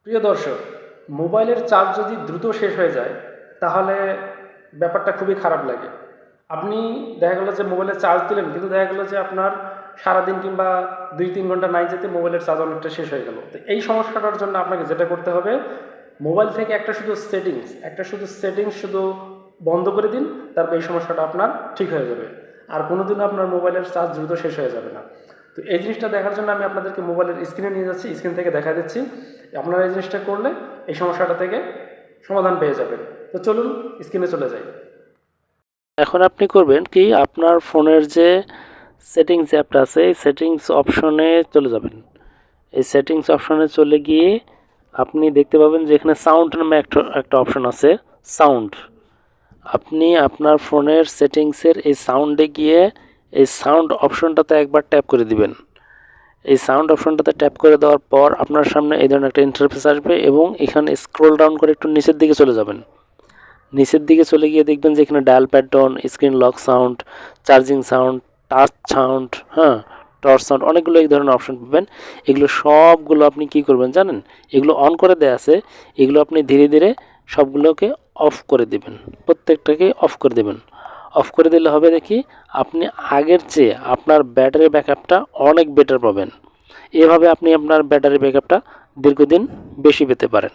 প্রিয় দর্শক, মোবাইলের চার্জ যদি দ্রুত শেষ হয়ে যায় তাহলে ব্যাপারটা খুবই খারাপ লাগে। আপনি দেখা গেলো যে মোবাইলে চার্জ দিলেন, কিন্তু দেখা গেলো যে আপনার সারাদিন কিংবা 2-3 ঘন্টা নাই যেতে মোবাইলের চার্জ অনেকটা শেষ হয়ে গেল। তো এই সমস্যাটার জন্য আপনাকে যেটা করতে হবে, মোবাইল থেকে একটা শুধু সেটিংস শুধু বন্ধ করে দিন, তারপর এই সমস্যাটা আপনার ঠিক হয়ে যাবে। আর কোনোদিনও আপনার মোবাইলের চার্জ দ্রুত শেষ হয়ে যাবে না। তো এই জিনিসটা দেখার জন্য আমি আপনাদেরকে মোবাইলের স্ক্রিনে নিয়ে যাচ্ছি, স্ক্রিন থেকে দেখা দিচ্ছি। আপনারা এই জিনিসটা করলে এই সমস্যাটা থেকে সমাধান পেয়ে যাবেন। তো চলুন স্ক্রিনে চলে যাই। এখন আপনি করবেন কি, আপনার ফোনের যে সেটিংস অ্যাপটা আছে এই সেটিংস অপশনে চলে যাবেন। এই সেটিংস অপশনে চলে গিয়ে আপনি দেখতে পাবেন যে এখানে সাউন্ড নামে একটা অপশন আছে, সাউন্ড। আপনি আপনার ফোনের সেটিংসের এই সাউন্ডে গিয়ে এই সাউন্ড অপশনটাতে একবার ট্যাপ করে দিবেন। এই সাউন্ড অপশনটাতে ট্যাপ করে দেওয়ার পর আপনার সামনে এই ধরনের একটা ইন্টারফেস আসবে এবং এখানে স্ক্রল ডাউন করে একটু নিচের দিকে চলে যাবেন। নিচের দিকে চলে গিয়ে দেখবেন যে এখানে dial pad tone, screen lock sound, charging sound, touch sound, torch sound, অনেকগুলো এই ধরনের অপশন পাবেন। এগুলো সবগুলো আপনি কি করবেন জানেন, এগুলো অন করে দেওয়া আছে, এগুলো আপনি ধীরে ধীরে সবগুলোকে অফ করে দেবেন, প্রত্যেকটাকে অফ করে দেবেন। অফ করে দিলে হবে দেখি আপনি আগের চেয়ে আপনার ব্যাটারি ব্যাকআপটা অনেক বেটার পাবেন। এভাবে আপনি আপনার ব্যাটারি ব্যাকআপটা দীর্ঘদিন বেশি পেতে পারেন।